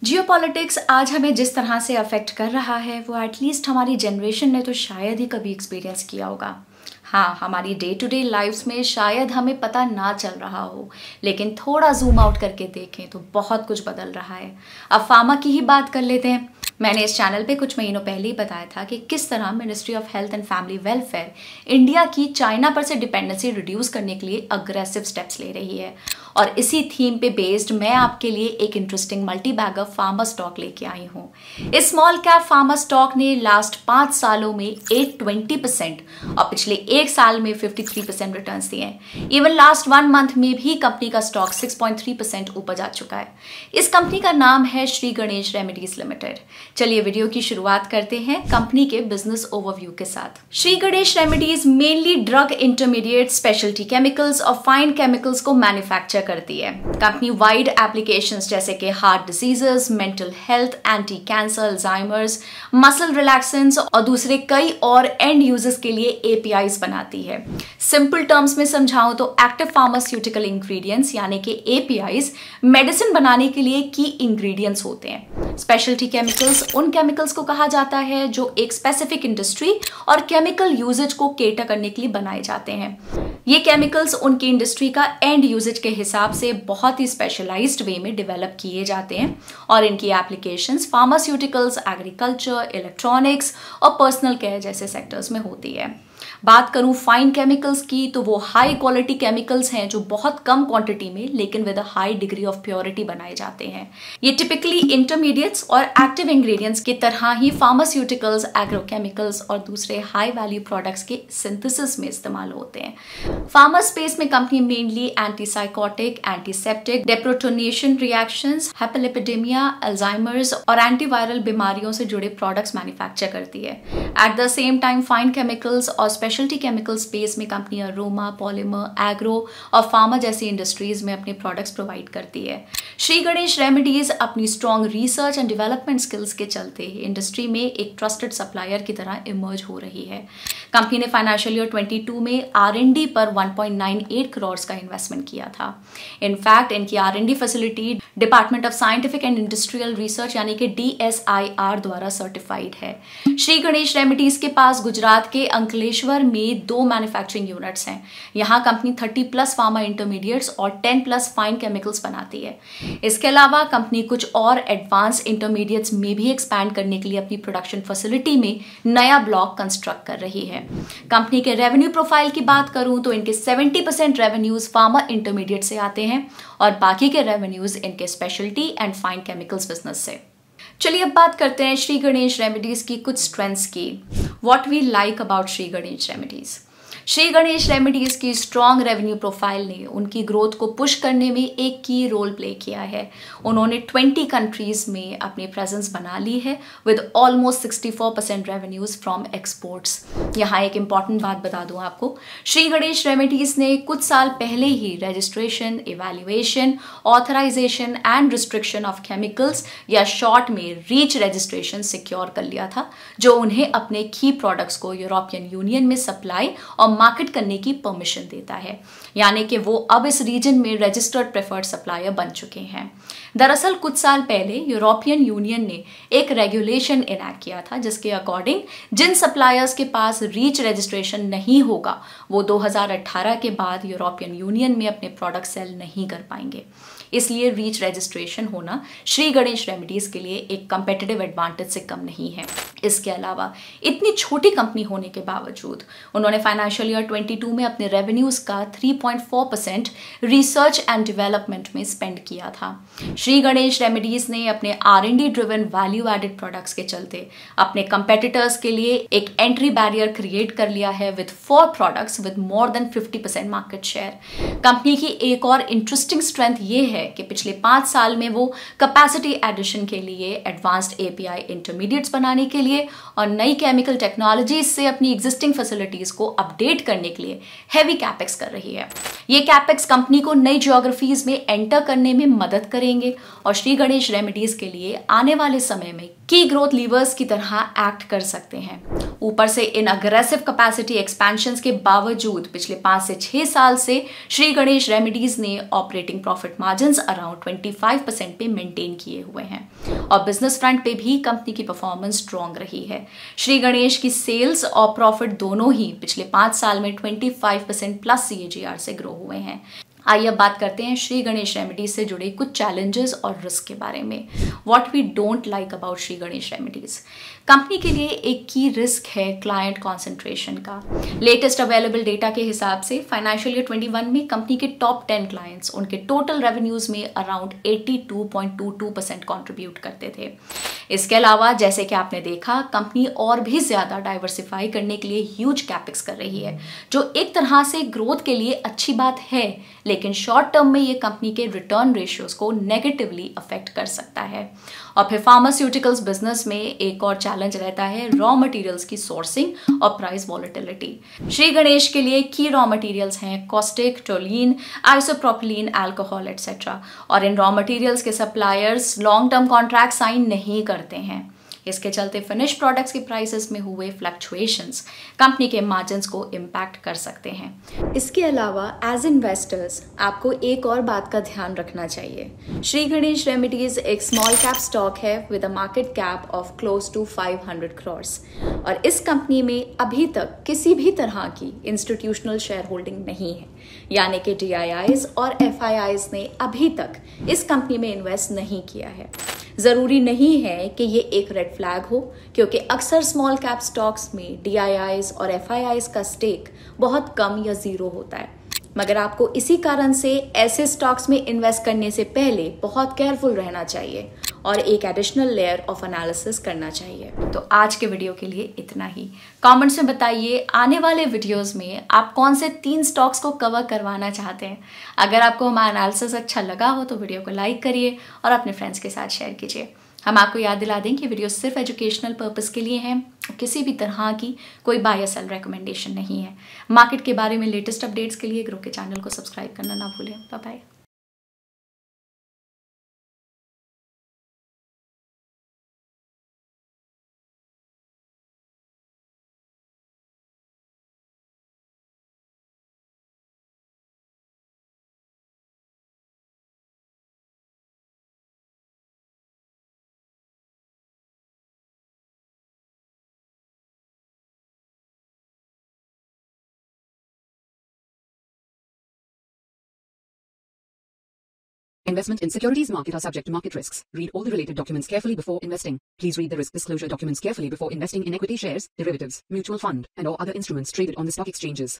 Geopolitics आज हमें जिस तरह से अफेक्ट कर रहा है वो एटलीस्ट हमारी जनरेशन ने तो शायद ही कभी एक्सपीरियंस किया होगा। हाँ, हमारी डे टू डे लाइफ्स में शायद हमें पता ना चल रहा हो, लेकिन थोड़ा जूम आउट करके देखें तो बहुत कुछ बदल रहा है। अब फार्मा की ही बात कर लेते हैं। मैंने इस चैनल पे कुछ महीनों पहले ही बताया था कि किस तरह ministry of health and family welfare India की चाइना पर से डिपेंडेंसी रिड्यूस करने के लिए अग्रेसिव स्टेप्स ले रही है, और इसी थीम पे बेस्ड मैं आपके लिए एक interesting multibagger pharma stock लेके आई हूँ। इस स्मॉल कैप फार्मा स्टॉक ने लास्ट 5 सालों में 820% और पिछले एक साल में 53% रिटर्न्स दिए हैं। इवन लास्ट 1 मंथ में भी कंपनी का स्टॉक 6.3% ऊपर जा चुका है। इस कंपनी का नाम है श्री गणेश रेमेडीज लिमिटेड। चलिए वीडियो की शुरुआत करते हैं कंपनी के बिजनेस ओवरव्यू के साथ। Shri Ganesh remedies mainly drug intermediate, speciality chemicals और फाइन केमिकल्स को मैन्युफैक्चर करती है। कंपनी वाइड एप्लीकेशंस जैसे कि heart diseases, mental health, anti cancer, Alzheimer's, muscle relaxants और दूसरे कई और एंड यूजर्स के लिए एपीआईज बनाती है। सिंपल टर्म्स में समझाऊं तो एक्टिव फार्मास्यूटिकल इंग्रेडिएंट्स यानी कि एपीआईज मेडिसिन बनाने के लिए की इंग्रेडिएंट्स होते हैं। स्पेशलिटी केमिकल्स उन केमिकल्स को कहा जाता है जो एक स्पेसिफिक इंडस्ट्री और केमिकल यूजेज को केटर करने के लिए बनाए जाते हैं। ये केमिकल्स उनकी इंडस्ट्री का एंड यूजेज के हिसाब से बहुत ही स्पेशलाइज्ड वे में डेवलप किए जाते हैं, और इनकी एप्लीकेशंस फार्मास्यूटिकल्स, एग्रीकल्चर, इलेक्ट्रॉनिक्स और पर्सनल केयर जैसे सेक्टर्स में होती है। बात करूं फाइन केमिकल्स की तो वो हाई क्वालिटी केमिकल्स हैं जो बहुत कम क्वांटिटी में लेकिन with a high degree of purity बनाए जाते हैं। ये टिपिकली इंटरमीडिएट्स और एक्टिव इंग्रेडिएंट्स की तरह ही फार्मास्यूटिकल्स, एग्रोकेमिकल्स और दूसरे हाई वैल्यू प्रोडक्ट्स के सिंथेसिस में इस्तेमाल होते हैं। फार्मा स्पेस में company mainly antipsychotic, antiseptic, deprotonation reactions, hyperlipidaemia, Alzheimer's और एंटीवायरल बीमारियों से जुड़े प्रोडक्ट्स मैन्युफैक्चर करती है। At the same time fine chemicals और स्पेशलिटी केमिकल स्पेस में कंपनी अरोमा, पॉलीमर, एग्रो और फार्मा जैसी इंडस्ट्रीज में अपने प्रोडक्ट्स प्रोवाइड करती है। श्री गणेश रेमेडीज अपनी strong research and development skills के चलते इंडस्ट्री में एक ट्रस्टेड सप्लायर की तरह इमर्ज हो रही है। कंपनी ने फाइनेंशियल ईयर 22 में R&D पर 1.98 करोड़ का इन्वेस्टमेंट किया था। इनफैक्ट इनकी R&D facility department of scientific and industrial research यानी कि DSIR द्वारा सर्टिफाइड है। श्री गणेश रेमेडीज के पास गुजरात के अंकलेश्वर में 2 मैन्युफैक्चरिंग यूनिट्स हैं। यहाँ कंपनी 30+ फार्मा इंटरमीडिएट्स और 10+ फाइन केमिकल्स बनाती है। इसके अलावा कंपनी कुछ और एडवांस इंटरमीडिएट्स में भी एक्सपैंड करने के लिए अपनी प्रोडक्शन फैसिलिटी में नया ब्लॉक कंस्ट्रक्ट कर रही है। कंपनी के रेवेन्यू प्रोफाइल की बात करूं तो इनके 70% रेवेन्यूज फार्मा इंटरमीडिएट से आते हैं और बाकी के रेवेन्यूज इनके speciality and fine chemicals business से। चलिए अब बात करते हैं श्री गणेश रेमेडीज की कुछ स्ट्रेंथ्स की। What we like about Shri Ganesh Remedies. Shri Ganesh Remedies की स्ट्रॉन्ग रेवेन्यू प्रोफाइल ने उनकी ग्रोथ को पुश करने में एक की रोल प्ले किया है। उन्होंने 20 कंट्रीज में अपनी प्रेजेंस बना ली है with almost 64% revenues from exports. यहाँ एक इंपॉर्टेंट बात बता दूं आपको, श्री गणेश रेमेडीज ने कुछ साल पहले ही registration, evaluation, authorisation and restriction of chemicals या शॉर्ट में रीच रजिस्ट्रेशन सिक्योर कर लिया था, जो उन्हें अपने की प्रोडक्ट्स को यूरोपियन यूनियन में सप्लाई और मार्केट करने की परमिशन देता है। यानी कि वो अब इस रीजन में रजिस्टर्ड प्रेफर्ड सप्लायर बन चुके हैं। दरअसल कुछ साल पहले यूरोपियन यूनियन ने एक रेगुलेशन इनैक्ट किया था जिसके अकॉर्डिंग जिन सप्लायर्स के पास रीच रजिस्ट्रेशन नहीं होगा वो 2018 के बाद यूरोपियन यूनियन में अपने प्रोडक्ट सेल नहीं कर पाएंगे। इसलिए रीच रजिस्ट्रेशन होना श्री गणेश रेमेडीज के लिए एक कंपेटिटिव एडवांटेज से कम नहीं है। इसके अलावा इतनी छोटी कंपनी होने के बावजूद उन्होंने फाइनेंशियल ईयर 22 में अपने रेवेन्यूज का 3.4% रिसर्च एंड डेवलपमेंट में स्पेंड किया था। श्री गणेश रेमेडीज ने अपने R&D driven value added products के चलते अपने कंपेटिटर्स के लिए एक एंट्री बैरियर क्रिएट कर लिया है with 4 products with more than 50% market share. Company की एक और इंटरेस्टिंग स्ट्रेंथ ये है कि पिछले 5 साल में वो कैपेसिटी एडिशन के लिए, एडवांस्ड API इंटरमीडिएट्स बनाने के लिए और नई केमिकल टेक्नोलॉजीज से अपनी एग्जिस्टिंग फैसिलिटीज को अपडेट करने के लिए हेवी कैपेक्स कर रही है। ये कैपेक्स कंपनी को नई ज्योग्राफीज में एंटर करने में मदद करेंगे और श्री गणेश रेमेडीज के लिए आने वाले समय में की ग्रोथ लीवर्स की तरह एक्ट कर सकते हैं। ऊपर से इन अग्रेसिव कैपेसिटी एक्सपेंशंस के बावजूद पिछले 5 से 6 साल से श्री गणेश रेमेडीज ने ऑपरेटिंग प्रॉफिट मार्जिन्स अराउंड 25% पे मेंटेन किए हुए हैं और बिजनेस फ्रंट पे भी कंपनी की परफॉर्मेंस स्ट्रॉन्ग रही है। श्री गणेश की सेल्स और प्रॉफिट दोनों ही पिछले 5 साल में 25% प्लस CAGR से ग्रो हुए हैं। आइए अब बात करते हैं श्री गणेश रेमेडीज से जुड़े कुछ चैलेंजेस और रिस्क के बारे में। What we don't like about Shri Ganesh Remedies. Company के लिए एक की रिस्क है क्लाइंट कॉन्सेंट्रेशन का। लेटेस्ट अवेलेबल डेटा के हिसाब से फाइनेंशियल ईयर 21 में कंपनी के टॉप 10 क्लाइंट्स उनके टोटल रेवेन्यूज में अराउंड 82.22% कॉन्ट्रीब्यूट करते थे। इसके अलावा जैसे कि आपने देखा, कंपनी और भी ज्यादा डाइवर्सिफाई करने के लिए ह्यूज कैपेक्स कर रही है, जो एक तरह से ग्रोथ के लिए अच्छी बात है, लेकिन शॉर्ट टर्म में ये कंपनी के रिटर्न रेशियोज को नेगेटिवली अफेक्ट कर सकता है। और फिर फार्मास्यूटिकल्स बिजनेस में एक और चैलेंज रहता है रॉ मटेरियल्स की सोर्सिंग और प्राइस वॉलेटिलिटी। श्री गणेश के लिए की रॉ मटेरियल्स हैं caustic, toluene, isopropylene, alcohol etcetera, और इन रॉ मटेरियल्स के suppliers long term contract sign नहीं करते हैं। इसके चलते फिनिश प्रोडक्ट्स के प्राइसेस में हुए फ्लक्चुएशंस कंपनी के मार्जिन्स को इम्पैक्ट कर सकते हैं। इसके अलावा एज इन्वेस्टर्स आपको एक और बात का ध्यान रखना चाहिए। श्री गणेश रेमेडीज एक स्मॉल कैप स्टॉक है with a market cap of close to 500 crores और इस कंपनी में अभी तक किसी भी तरह की इंस्टीट्यूशनल शेयर होल्डिंग नहीं है, यानी कि DIIs और FIIs ने अभी तक इस कंपनी में इन्वेस्ट नहीं किया है। जरूरी नहीं है कि ये एक रेड फ्लैग हो, क्योंकि अक्सर स्मॉल कैप स्टॉक्स में DIIs और FIIs का स्टेक बहुत कम या जीरो होता है, मगर आपको इसी कारण से ऐसे स्टॉक्स में इन्वेस्ट करने से पहले बहुत केयरफुल रहना चाहिए और एक एडिशनल लेयर ऑफ एनालिसिस करना चाहिए। तो आज के वीडियो के लिए इतना ही। कमेंट्स में बताइए आने वाले वीडियोस में आप कौन से 3 स्टॉक्स को कवर करवाना चाहते हैं। अगर आपको हमारा एनालिसिस अच्छा लगा हो तो वीडियो को लाइक करिए और अपने फ्रेंड्स के साथ शेयर कीजिए। हम आपको याद दिला दें कि वीडियो सिर्फ एजुकेशनल पर्पस के लिए हैं, किसी भी तरह की कोई बाय या सेल रिकमेंडेशन नहीं है। मार्केट के बारे में लेटेस्ट अपडेट्स के लिए ग्रो के चैनल को सब्सक्राइब करना ना भूलें। Bye bye. Investment in securities market are subject to market risks. Read all the related documents carefully before investing. Please read the risk disclosure documents carefully before investing in equity shares, derivatives, mutual fund, and or other instruments traded on the stock exchanges.